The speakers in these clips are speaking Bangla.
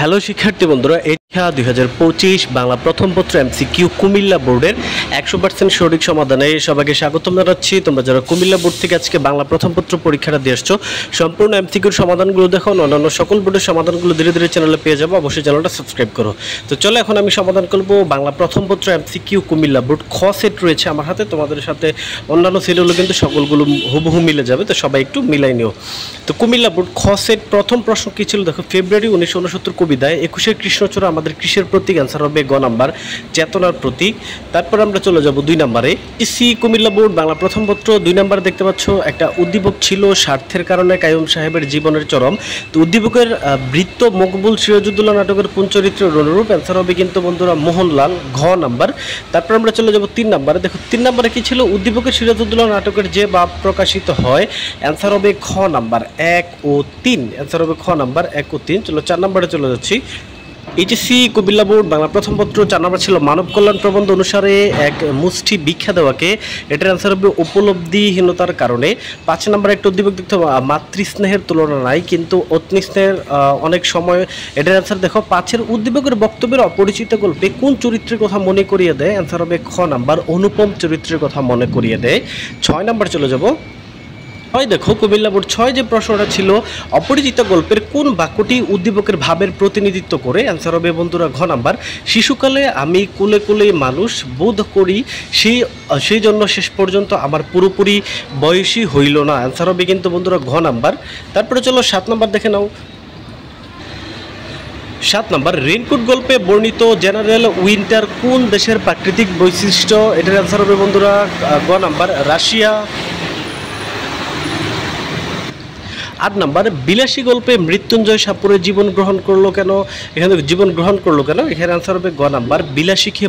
হ্যালো শিক্ষার্থী বন্ধুরা, এটা 2025 বাংলা প্রথম পত্র এমসিকিউ কুমিল্লা বোর্ডের 100% সঠিক সমাধানে সবাইকে স্বাগতম জানাচ্ছি। তোমরা যারা কুমিল্লা বোর্ড থেকে আজকে বাংলা প্রথম পত্র পরীক্ষাটা দিয়ে আসছো, সম্পূর্ণ এমসিকিউর সমাধানগুলো দেখো, অন্যান্য সকল বোর্ডের সমাধানগুলো ধীরে ধীরে চ্যানেলে পেয়ে যাবো। অবশ্যই চ্যানেলটা সাবস্ক্রাইব করো। তো চলো এখন আমি সমাধান করবো বাংলা প্রথম পত্র এমসিকিউ কুমিল্লা বোর্ড। খ সেট রয়েছে আমার হাতে, তোমাদের সাথে অন্যান্য সেটগুলো কিন্তু সকলগুলো হুবহু মিলে যাবে, তো সবাই একটু মিলাই নিও। তো কুমিল্লা বোর্ড খ সেট প্রথম প্রশ্ন কী ছিল দেখো, ফেব্রুয়ারি 1969 কবিতায় 21 কৃষ্ণচূড়া আমাদের কিসের প্রতীক? অ্যান্সার হবে গ নাম্বার, চেতনার প্রতীক। তারপর আমরা চলে যাব 2 নাম্বারে। ইসি কুমিল্লা বোর্ড বাংলা প্রথম পত্র 2 নাম্বার দেখতে পাচ্ছ, একটা উদ্দীপক ছিল স্বার্থের কারণে কাইয়ুম সাহেবের জীবনের চরম। তো উদ্দীপকের বৃত্ত মকবুল সিরাজউদ্দৌলা নাটকের কোন চরিত্রের অনুরূপ? অ্যান্সার হবে কিন্তু বন্ধুরা মোহনলাল, ঘ নাম্বার। তারপর আমরা চলে যাব 3 নাম্বারে। দেখো 3 নাম্বারে কি ছিল? উদ্দীপকের সিরাজউদ্দৌলা নাটকের যে ভাব প্রকাশিত হয়। অ্যান্সার হবে খ নাম্বার 1 ও 3। অ্যান্সার হবে খ নাম্বার 1 ও 3। চলো 4 নাম্বারে চলে যাচ্ছি। এইচএসসি কুমিল্লা বোর্ড বাংলা প্রথম পত্র 4 নাম্বার ছিল মানব কল্যাণ প্রবন্ধ অনুসারে এক মুষ্টি ভিক্ষা দেওয়াকে। এটার অ্যান্সার হবে উপলব্ধিহীনতার কারণে। 5 নাম্বার একটা উদ্দীপক দেখতে হবে মাতৃস্নেহের তুলনা নাই কিন্তু অগ্নি স্নেহের অনেক সময়। এটার অ্যান্সার দেখো 5-এর উদ্দীপকের বক্তব্যের অপরিচিত গল্পে কোন চরিত্রের কথা মনে করিয়ে দেয়? অ্যান্সার হবে খ নাম্বার অনুপম চরিত্রের কথা মনে করিয়ে দেয়। 6 নাম্বার চলে যাব। দেখো কুমিল্লা বোর্ড 6 যে প্রশ্নটা ছিল, অপরিচিত গল্পের কোন বাক্যটি উদ্দীপকের ভাবের প্রতিনিধিত্ব করে? অ্যান্সার হবে বন্ধুরা ঘ নাম্বার, শিশুকালে আমি কোলে কোলে মানুষ বোধ করি, সেই জন্য শেষ পর্যন্ত আমার পুরোপুরি বয়সী হইল না। অ্যান্সার হবে কিন্তু বন্ধুরা ঘ নাম্বার। তারপরে চলো 7 নাম্বার দেখে নাও। 7 নাম্বার, রেইনকোট গল্পে বর্ণিত জেনারেল উইন্টার কোন দেশের প্রাকৃতিক বৈশিষ্ট্য? এটার অ্যান্সার হবে বন্ধুরা গ নাম্বার, রাশিয়া। 8 নাম্বার, বিলাসী গল্পে মৃত্যুঞ্জয় সাপুরে জীবন গ্রহণ করলো কেন? এখানে জীবন গ্রহণ করলো কেন? এখানে আনসার হবে গ নাম্বার, বিলাসীকে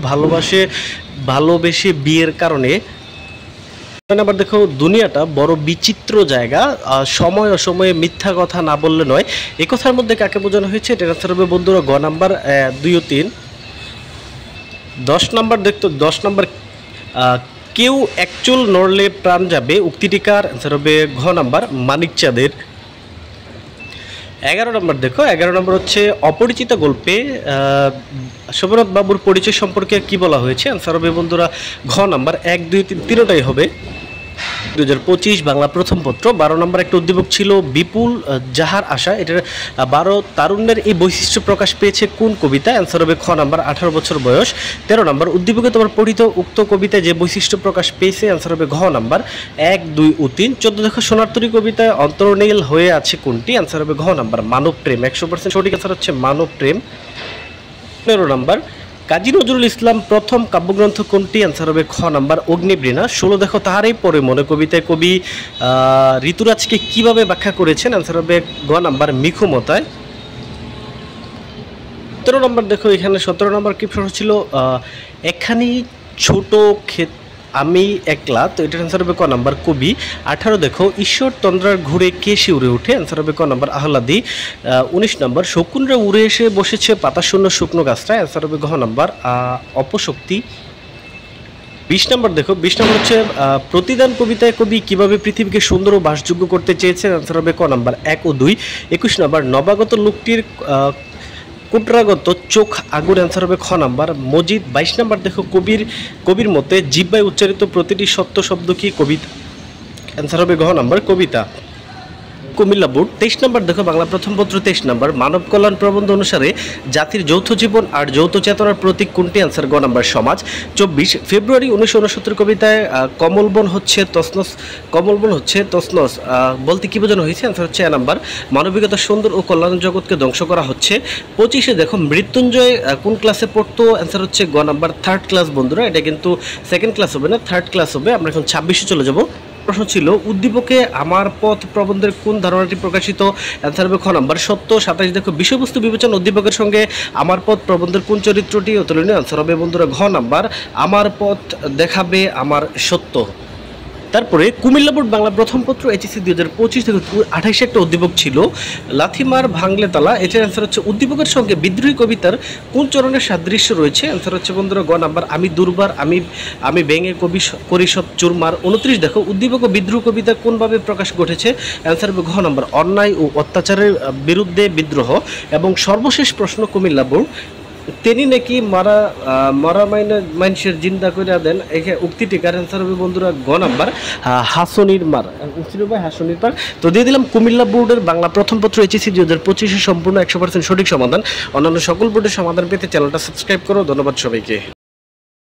ভালোবেসে বিয়ের কারণে। 9 নাম্বার দেখো, দুনিয়াটা বড় বিচিত্র জায়গা, সময় অসময়ে মিথ্যা কথা না বললে নয়। এই কথার মধ্যে কাকে বোঝানো হয়েছে? এটার আনসার হবে বন্ধুরা গ নাম্বার 2 ও 3। 10 নাম্বার দেখতো, 10 নাম্বার কেউ একচুল নড়লে প্রাণ যাবে, উক্তিটি কার? আনসার হবে ঘ নাম্বার মানিক চাঁদের। 11 নম্বর দেখো, 11 নম্বর হচ্ছে অপরিচিত গল্পে সোমনাথ বাবুর পরিচয় সম্পর্কে কি বলা হয়েছে? আনসার হবে বন্ধুরা ঘ নাম্বার 1, 2, 3 তিনটাই হবে। 2025 বাংলা প্রথম পত্র 12 নম্বর একটা উদ্দীপক ছিল বিপুল যাহার আশা। এটার 12 তারুণ্যের এই বৈশিষ্ট্য প্রকাশ পেয়েছে কোন কবিতায়? অ্যান্সার হবে খ নাম্বার 18 বছর বয়স। 13 নম্বর উদ্দীপকে তোমার পঠিত উক্ত কবিতায় যে বৈশিষ্ট্য প্রকাশ পেয়েছে? অ্যান্সার হবে ঘ নাম্বার 1, 2 ও 3। 14 দেখো, সোনারতরী কবিতায় অন্তর্নীল হয়ে আছে কোনটি? অ্যান্সার হবে ঘ নাম্বার মানব প্রেম। 100% সঠিক অ্যান্সার হচ্ছে মানব প্রেম। 15 নম্বর, কাজী নজরুল ইসলাম প্রথম কাব্যগ্রন্থ কোনটি? অ্যান্সার হবে খ নাম্বার অগ্নিবীণা। 16 দেখো, তাহারই পরে মনে কবিতায় কবি ঋতুরাজকে কিভাবে ব্যাখ্যা করেছেন? অ্যান্সার হবে গ নাম্বার মিখুমতায়। 17 নম্বর দেখো, এখানে 17 নম্বর কি প্রশ্ন ছিল? একখানি ছোট ক্ষেত আমি একলা, তো এটার অ্যান্সার হবে ক নাম্বার কবি। 18 দেখো, ঈশ্বর তন্দ্রার ঘুরে কে শিউরে উঠে? অ্যান্সার হবে ক নাম্বার আহ্লাদি। 19 নম্বর, শকুনরা উড়ে এসে বসেছে পাতা শূন্য শুকনো গাছটা। অ্যান্সার হবে ঘ নাম্বার অপশক্তি। 20 নম্বর দেখো, 20 নম্বর হচ্ছে প্রতিদান কবিতায় কবি কিভাবে পৃথিবীকে সুন্দর ও বাসযোগ্য করতে চেয়েছেন? অ্যান্সার হবে ক নাম্বার 1 ও 2। 21 নম্বর, নবাগত লোকটির কুটরাগত চোখ আগুন। অ্যান্সার হবে খ নাম্বার মজিদ। 22 নম্বর দেখো, কবির মতে জিহ্বায় উচ্চারিত প্রতিটি সত্য শব্দ কি? কবিতা। অ্যান্সার হবে ঘ নাম্বার কবিতা। কুমিল্লা বোর্ড 23 নম্বর দেখো, বাংলা প্রথম পত্র 23 নম্বর, মানব কল্যাণ প্রবন্ধ অনুসারে জাতির যৌথ জীবন আর যৌথ চেতনার প্রতীক কোনটি? অ্যান্সার গ নাম্বার সমাজ। 24 ফেব্রুয়ারি 1969 কবিতায় কমলবন হচ্ছে তসনস বলতে কি বোঝানো হয়েছে? অ্যান্সার হচ্ছে এ নাম্বার মানবিকতা, সুন্দর ও কল্যাণ জগৎকে ধ্বংস করা হচ্ছে। 25 দেখো, মৃত্যুঞ্জয় কোন ক্লাসে পড়তো? অ্যান্সার হচ্ছে গ নাম্বার 3rd ক্লাস বন্ধুরা। এটা কিন্তু 2nd ক্লাস হবে না, 3rd ক্লাস হবে। আমরা এখন 26-এ চলে যাব। প্রশ্ন ছিল উদ্দীপকে আমার পথ প্রবন্ধের কোন ধারণাটি প্রকাশিত? অ্যান্সার হবে খ নাম্বার সত্য। 27 দেখো, বিষয়বস্তু বিবেচনা উদ্দীপকের সঙ্গে আমার পথ প্রবন্ধের কোন চরিত্রটি অতুলনীয়? অ্যান্সার হবে বন্ধুরা ঘ নাম্বার আমার পথ দেখাবে আমার সত্য। তারপরে কুমিল্লা বোর্ড বাংলা প্রথম পত্র এইচএসসি 2025 থেকে 28 একটা উদ্দীপক ছিল, লাথিমার ভাঙলে তালা। এটার অ্যান্সার হচ্ছে উদ্দীপকের সঙ্গে বিদ্রোহী কবিতার কোন চরণের সাদৃশ্য রয়েছে? অ্যান্সার হচ্ছে বন্ধুরা গ নাম্বার আমি দুর্বার, আমি ব্যঙ্গে করি সব চুরমার। 29 দেখো উদ্দীপক ও বিদ্রোহ কবিতা কোনভাবে প্রকাশ ঘটেছে? অ্যান্সার হবে ঘ নাম্বার অন্যায় ও অত্যাচারের বিরুদ্ধে বিদ্রোহ। এবং সর্বশেষ প্রশ্ন কুমিল্লা বোর্ড, তিনি নাকি মরা মানুষের জিন্দা করে দেন, এখানে উক্তিটিকার অ্যান্সার হবে বন্ধুরা গ নাম্বার হাসনির মার, উক্তির ভাই হাসনির মার। তো দিয়ে দিলাম কুমিল্লা বোর্ডের বাংলা প্রথম পত্র এইচএসসি 2025 সম্পূর্ণ 100% সঠিক সমাধান। অন্যান্য সকল বোর্ডের সমাধান পেতে চ্যানেলটা সাবস্ক্রাইব করো। ধন্যবাদ সবাইকে।